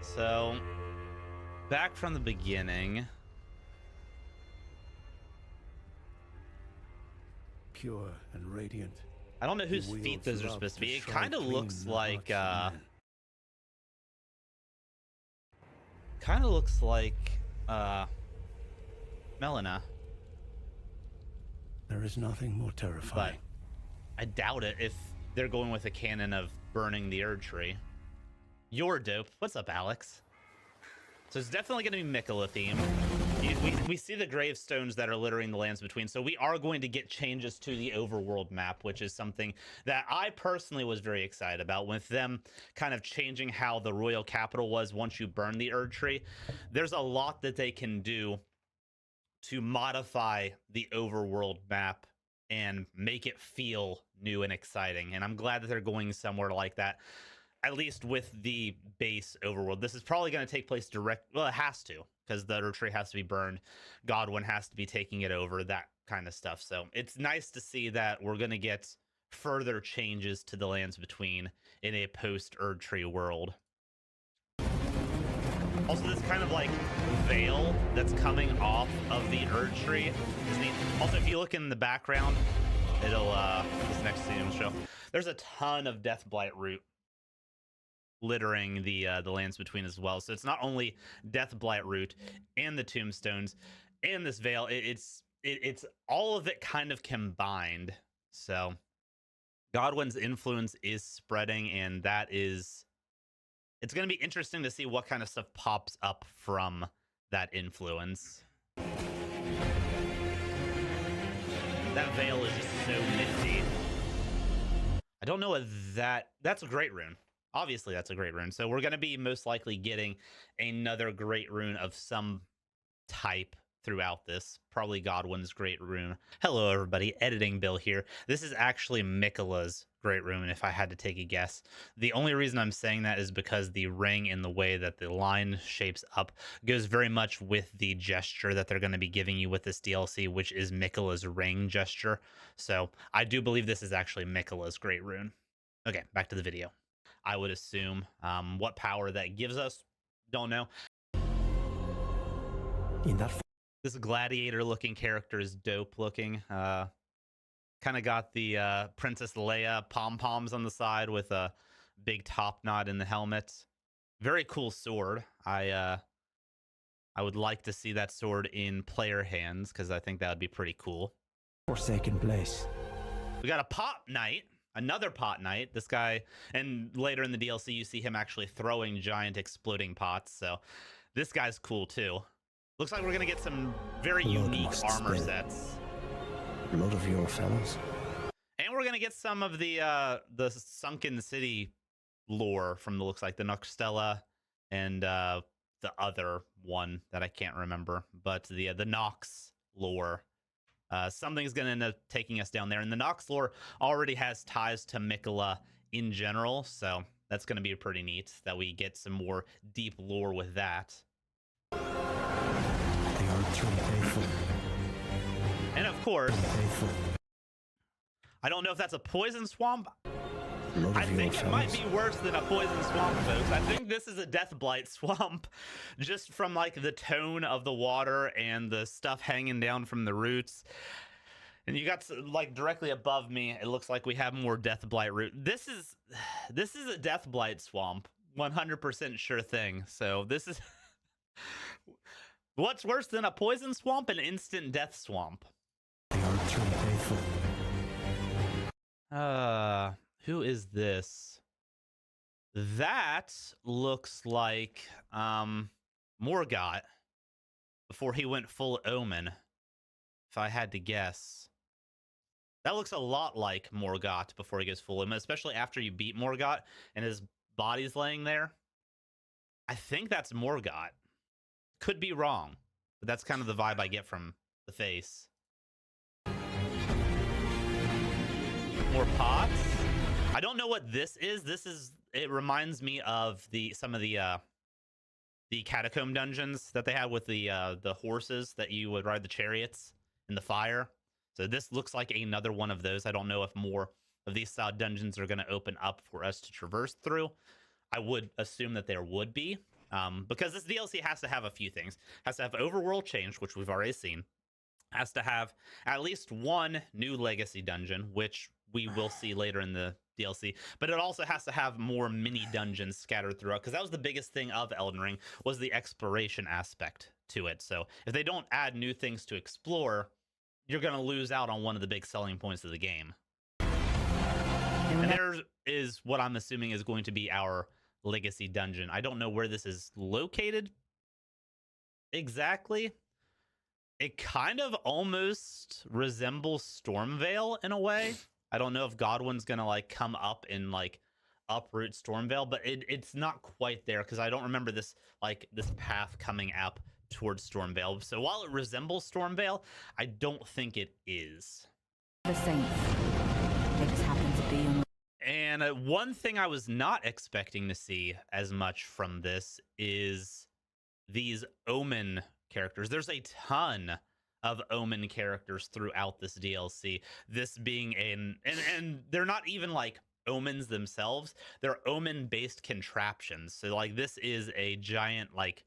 So, back from the beginning. Pure and radiant. I don't know whose feet those are supposed to be. It kind of looks like, Melina. There is nothing more terrifying. But I doubt it if they're going with a canon of burning the Erdtree. You're dope. What's up, Alex? So it's definitely going to be Mikola theme. We see the gravestones that are littering the lands between, so we are going to get changes to the overworld map, which is something that I personally was very excited about, with them kind of changing how the royal capital was once you burn the Erdtree. There's a lot that they can do to modify the overworld map and make it feel new and exciting, and I'm glad that they're going somewhere like that, at least with the base overworld. This is probably going to take place well, it has to, because the Erdtree has to be burned. Godwin has to be taking it over, that kind of stuff. So it's nice to see that we're going to get further changes to the lands between in a post Erdtree world. Also, this kind of like veil that's coming off of the Erdtree is neat. Also, if you look in the background, it'll this next scene will show. There's a ton of Deathblight root littering the lands between as well. So it's not only Deathblight root and the tombstones and this veil. It's all of it kind of combined. So Godwin's influence is spreading, and that is, it's going to be interesting to see what kind of stuff pops up from that influence. That veil is just so nifty. I don't know what that's a great rune. Obviously, that's a great rune. So we're going to be most likely getting another great rune of some type throughout this. Probably Godwin's great rune. Hello, everybody. Editing Bill here. This is actually Mikola's great rune, if I had to take a guess. The only reason I'm saying that is because the ring and the way that the line shapes up goes very much with the gesture that they're going to be giving you with this DLC, which is Mikola's ring gesture. So I do believe this is actually Mikola's great rune. Okay, back to the video. I would assume. What power that gives us, don't know. This gladiator looking character is dope looking. Kind of got the Princess Leia pom-poms on the side with a big top knot in the helmet. Very cool sword. I would like to see that sword in player hands, because I think that would be pretty cool. Forsaken place. We got a pot knight. Another pot knight. This guy, and later in the DLC you see him actually throwing giant exploding pots, so this guy's cool too. Looks like we're gonna get some very unique armor sets. Blood of your fellows. And we're gonna get some of the Sunken City lore from the looks like the Noxtella and the other one that I can't remember, but the Nox lore. Something's going to end up taking us down there. And the Nox lore already has ties to Mikola in general, so that's going to be pretty neat that we get some more deep lore with that. The Erdtree faithful. And of course, I don't know if that's a poison swamp. I think it might be worse than a poison swamp, folks. I think this is a Deathblight swamp, just from like the tone of the water and the stuff hanging down from the roots. And you got like directly above me, it looks like we have more Deathblight root. This is a Deathblight swamp, 100% sure thing. So this is what's worse than a poison swamp? An instant death swamp. The Erdtree faithful. Who is this? That looks like Morgott before he went full Omen, if I had to guess. That looks a lot like Morgott before he goes full Omen, especially after you beat Morgott and his body's laying there. I think that's Morgott. Could be wrong, but that's kind of the vibe I get from the face. More pots. I don't know what this is. It reminds me of some of the catacomb dungeons that they had with the horses that you would ride the chariots in the fire. So this looks like another one of those. I don't know if more of these dungeons are going to open up for us to traverse through. I would assume that there would be, Because this DLC has to have a few things. Has to have overworld change, which we've already seen. Has to have at least one new legacy dungeon, which we will see later in the DLC. But it also has to have more mini dungeons scattered throughout, because that was the biggest thing of Elden Ring, was the exploration aspect to it. So if they don't add new things to explore, you're going to lose out on one of the big selling points of the game. And there is what I'm assuming is going to be our legacy dungeon. I don't know where this is located exactly. It kind of almost resembles Stormvale in a way. I don't know if Godwin's gonna like come up and like uproot Stormvale, but it's not quite there, because I don't remember this path coming up towards Stormvale. So while it resembles Stormvale, I don't think it is. The Saints. They just happen to be on. And one thing I was not expecting to see as much from this is these Omen characters. There's a ton of Omen characters throughout this DLC. This being and they're not even like omens themselves. They're Omen-based contraptions. So like this is a giant like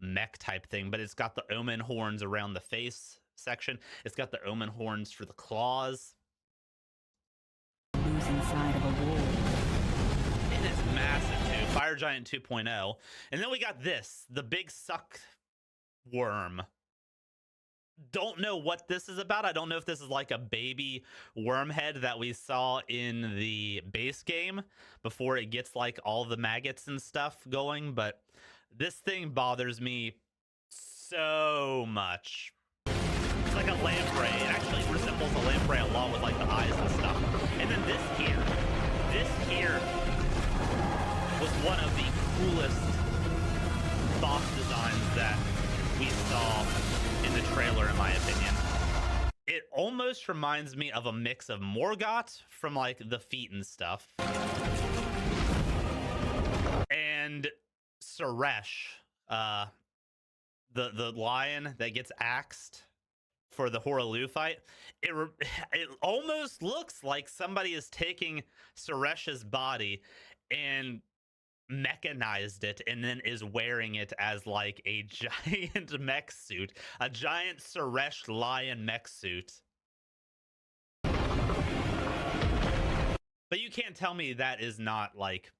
mech type thing, but it's got the Omen horns around the face section. It's got the Omen horns for the claws. Inside of a wall. It is massive too. Fire Giant 2.0. And then we got this, the big suck worm. Don't know what this is about. I don't know if this is like a baby worm head that we saw in the base game before it gets like all the maggots and stuff going, but this thing bothers me so much. It's like a lamprey. It actually resembles a lamprey a lot with like the eyes and stuff. And then this here was one of the coolest boss designs that we saw in the trailer, in my opinion. It almost reminds me of a mix of Morgott from like the feet and stuff, and Suresh, the lion that gets axed for the Horaloo fight. It almost looks like somebody is taking Suresh's body and mechanized it and then is wearing it as like a giant mech suit, a giant Suresh lion mech suit. But you can't tell me that is not like,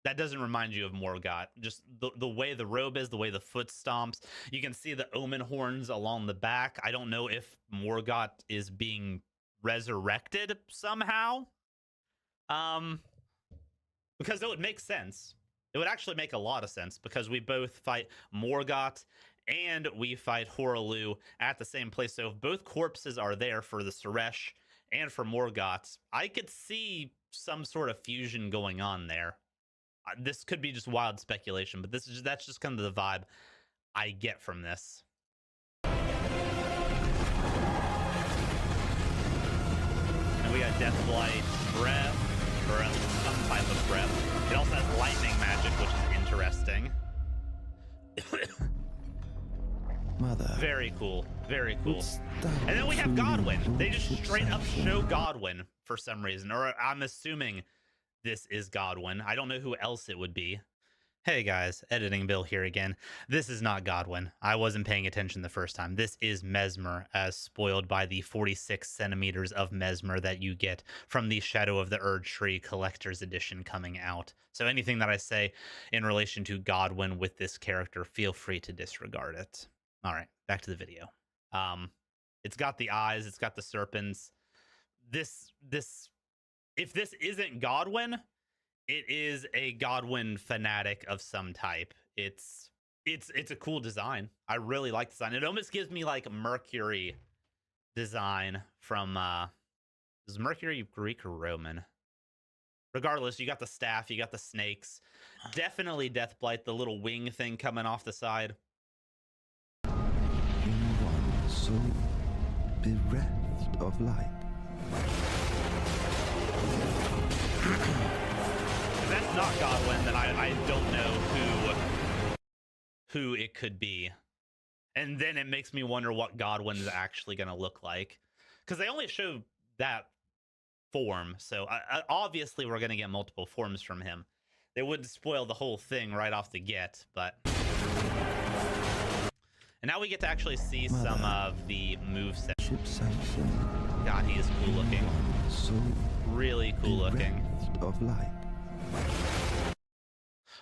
that doesn't remind you of Morgott. Just the way the robe is, the way the foot stomps. You can see the Omen horns along the back. I don't know if Morgott is being resurrected somehow. Because it would make sense. It would actually make a lot of sense, because we both fight Morgott and we fight Horaloo at the same place. So if both corpses are there for the Suresh and for Morgott, I could see some sort of fusion going on there. This could be just wild speculation, but that's just kind of the vibe I get from this. And we got Deathblight breath, or some type of breath. It also has lightning magic, which is interesting. Mother. Very cool. Very cool. And then we have Godwin. They just straight up show Godwin for some reason, or I'm assuming this is Godwin. I don't know who else it would be. Hey guys, Editing Bill here again. This is not Godwin. I wasn't paying attention the first time. This is Mesmer, as spoiled by the 46 centimeters of Mesmer that you get from the Shadow of the Erdtree Collector's Edition coming out. So anything that I say in relation to Godwin with this character, feel free to disregard it. All right, back to the video. It's got the eyes, it's got the serpents. If this isn't Godwin, it is a Godwin fanatic of some type. It's a cool design. I really like the design. It almost gives me like Mercury design from is Mercury Greek or Roman? Regardless, you got the staff, you got the snakes. Definitely Deathblight, the little wing thing coming off the side. Anyone so bereft of light. If that's not Godwin, then I don't know who it could be. And then it makes me wonder what Godwin's actually going to look like. Because they only show that form. So obviously we're going to get multiple forms from him. they wouldn't spoil the whole thing right off the get, but. And now we get to actually see some of the moveset. Ship sanction. God, he is cool looking. So Really cool looking. bereft of light.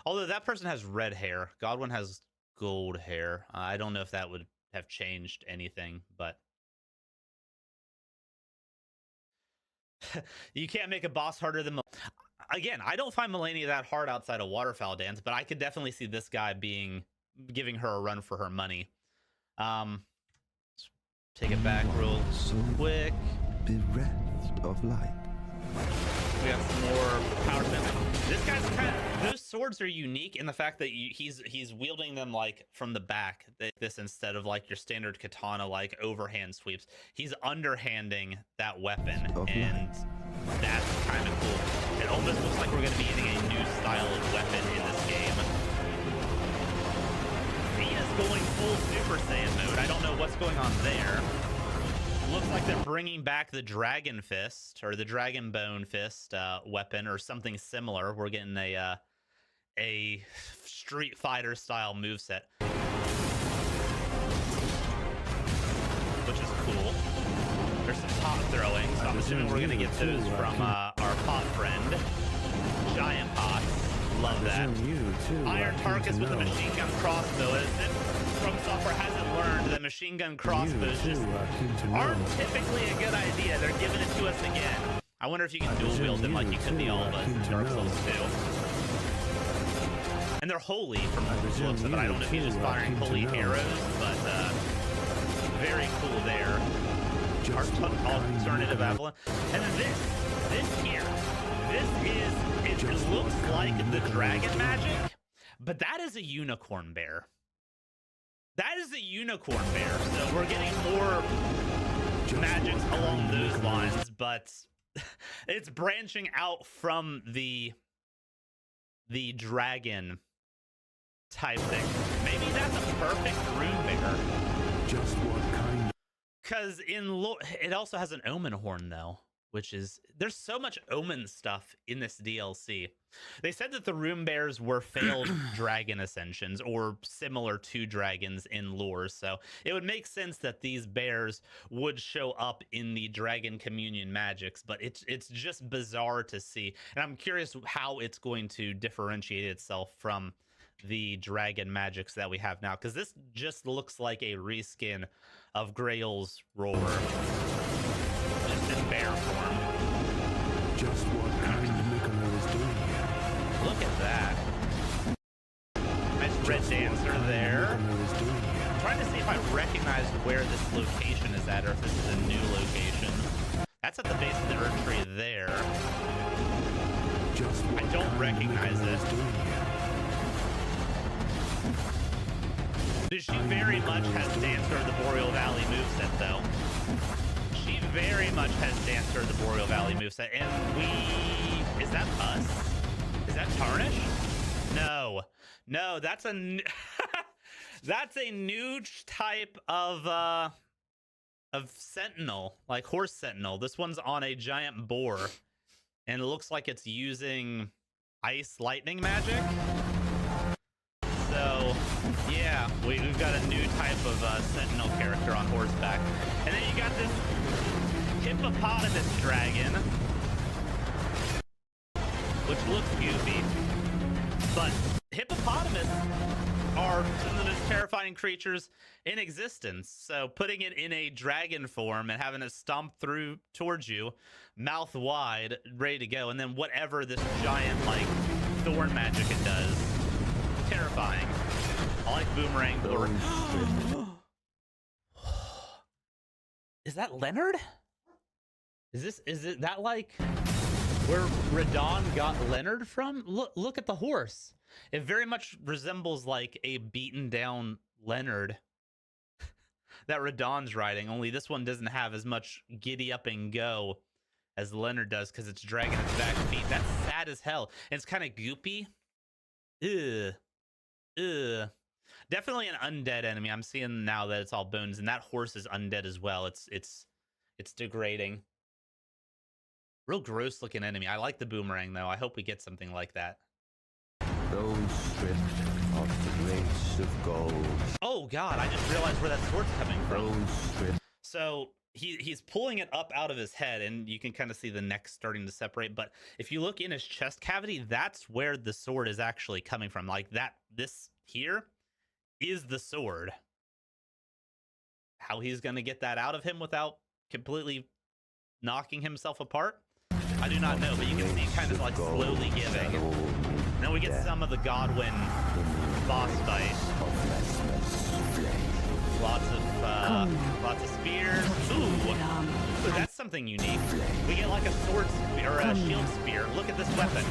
Although that person has red hair. Godwin has gold hair. I don't know if that would have changed anything, but you can't make a boss harder than again, I don't find Melania that hard outside of Waterfowl Dance, but I could definitely see this guy giving her a run for her money. Let's take it back real quick. Bereft of light. We got some more power spins. This guy's those swords are unique in the fact that he's wielding them like from the back. This instead of like your standard katana like overhand sweeps. He's underhanding that weapon, and that's kind of cool. It almost looks like we're going to be getting a new style of weapon in this game. He is going full Super Saiyan mode. I don't know what's going on there. Looks like they're bringing back the Dragon Fist or the Dragon Bone Fist weapon or something similar. We're getting a Street Fighter style moveset, which is cool. There's some pot throwing, so I'm assuming we're gonna get those from our pot friend. Giant pots. Love that. Iron Tarkus with a machine gun crossbow. As if From Software hasn't learned that machine gun crossbows just aren't typically a good idea. They're giving it to us again. I wonder if you can dual wield them like you could the all of us in Dark Souls 2. And they're holy from the looks of it. I don't know if he's just firing holy arrows, but very cool there. Alternative Avalon. And then this here. It looks like the dragon magic, but that is a unicorn bear. That is a unicorn bear. So we're getting more magics along those lines, but it's branching out from the dragon type thing. Maybe that's a perfect rune bear. Just what kind? Because it also has an omen horn though, which is, there's so much omen stuff in this DLC. They said that the Room Bears were failed dragon ascensions or similar to dragons in lore, so it would make sense that these bears would show up in the Dragon Communion magics, but it's just bizarre to see, and I'm curious how it's going to differentiate itself from the dragon magics that we have now, because this just looks like a reskin of Grail's Roar, just in bear form. Just what kind Nicola is doing here. Look at that. Nice red dancer there. I'm trying to see if I recognize where this location is at, or if this is a new location. That's at the base of the Erdtree there. I don't recognize it. She very much has Dancer the Boreal Valley moveset, though. She very much has Dancer the Boreal Valley moveset, and is that us? Is that Tarnish? No, that's a that's a new type of sentinel, like horse sentinel. This one's on a giant boar, and it looks like it's using ice lightning magic. So yeah, we've got a new type of sentinel character on horseback, and then you got this hippopotamus dragon, which looks goofy, but hippopotamus are some of the most terrifying creatures in existence. So putting it in a dragon form and having it stomp through towards you, mouth wide, ready to go, and then whatever this giant like thorn magic it does, terrifying. I like boomerang. Is that Leonard? Is it that like where Radon got Leonard from? Look at the horse. It very much resembles like a beaten down Leonard that Radon's riding, only this one doesn't have as much giddy up and go as Leonard does because it's dragging its back feet. That's sad as hell. And it's kind of goopy. Ugh. Definitely an undead enemy. I'm seeing now that it's all bones, and that horse is undead as well. It's degrading. Real gross looking enemy. I like the boomerang though. I hope we get something like that. Those stripped of the grace of gold. Oh god, I just realized where that sword's coming from. Those stripped. So he's pulling it up out of his head, and you can kind of see the neck starting to separate. But if you look in his chest cavity, that's where the sword is actually coming from. Like that, this here is the sword. How he's going to get that out of him without completely knocking himself apart, I do not know. But you can see kind of like slowly giving. And then we get some of the Godwin boss fight. Lots of spears. Ooh, that's something unique. We get like a sword or a shield spear. Look at this weapon.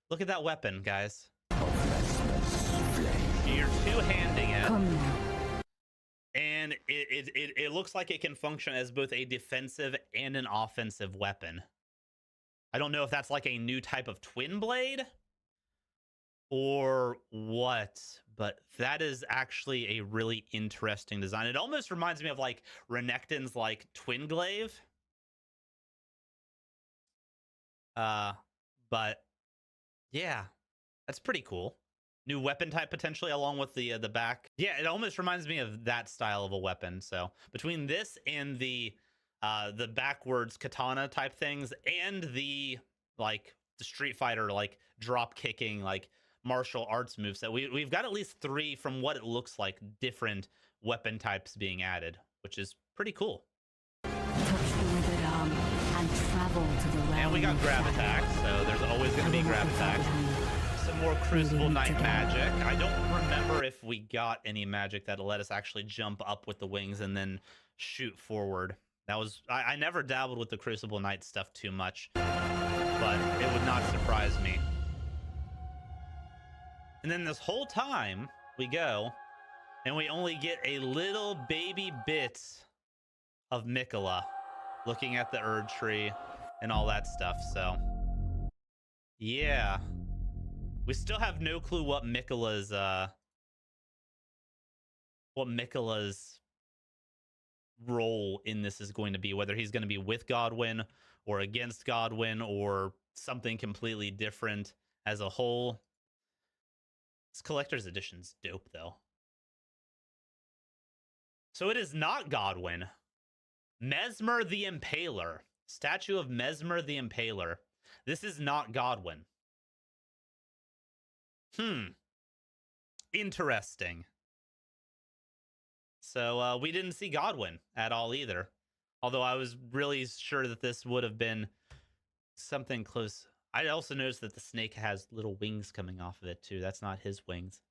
Look at that weapon, guys. You're two-handing it, and it looks like it can function as both a defensive and an offensive weapon. I don't know if that's like a new type of twin blade or what, but that is actually a really interesting design. It almost reminds me of like Renekton's like twin glaive. But yeah, that's pretty cool. New weapon type potentially along with the back. Yeah, it almost reminds me of that style of a weapon. So between this and the backwards katana type things and the like the Street Fighter like drop kicking like martial arts moveset, we've got at least 3 from what it looks like different weapon types being added, which is pretty cool. Touch the withered arm and travel to the realm. And we got grab attack, so there's always going to be grab attack. Some more Crucible Knight magic. I don't remember if we got any magic that let us actually jump up with the wings and then shoot forward. That was I never dabbled with the Crucible Knight stuff too much, but it would not surprise me. And then this whole time we go and we only get a little baby bit of Mikola looking at the Erdtree and all that stuff. So yeah, we still have no clue what Mikola's role in this is going to be, whether he's going to be with Godwin or against Godwin or something completely different as a whole. This collector's edition's dope though. So it is not Godwin. Mesmer the Impaler. Statue of Mesmer the Impaler. This is not Godwin. Interesting. So we didn't see Godwin at all either. Although I was really sure that this would have been something close. I also noticed that the snake has little wings coming off of it too. That's not his wings.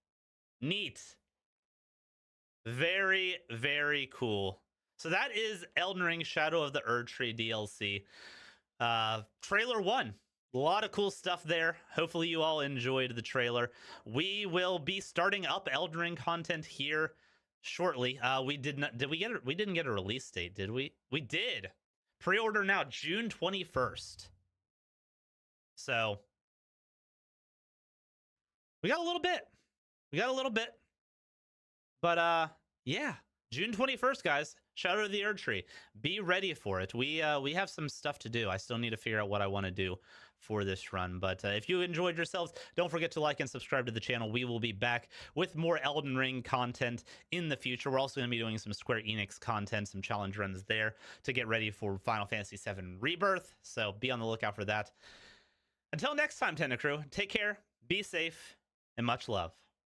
Neat. Very, very cool. So that is Elden Ring Shadow of the Erdtree DLC. Trailer 1. A lot of cool stuff there. Hopefully you all enjoyed the trailer. We will be starting up Elden Ring content here shortly. We didn't get a release date, did we? We did. Pre-order now, June 21st. So we got a little bit. But yeah, June 21st, guys. Shadow of the Erdtree. Be ready for it. We have some stuff to do. I still need to figure out what I want to do for this run. But if you enjoyed yourselves, don't forget to like and subscribe to the channel. We will be back with more Elden Ring content in the future. We're also going to be doing some Square Enix content, some challenge runs there to get ready for Final Fantasy VII Rebirth. So be on the lookout for that. Until next time, Tentacrew, take care, be safe, and much love.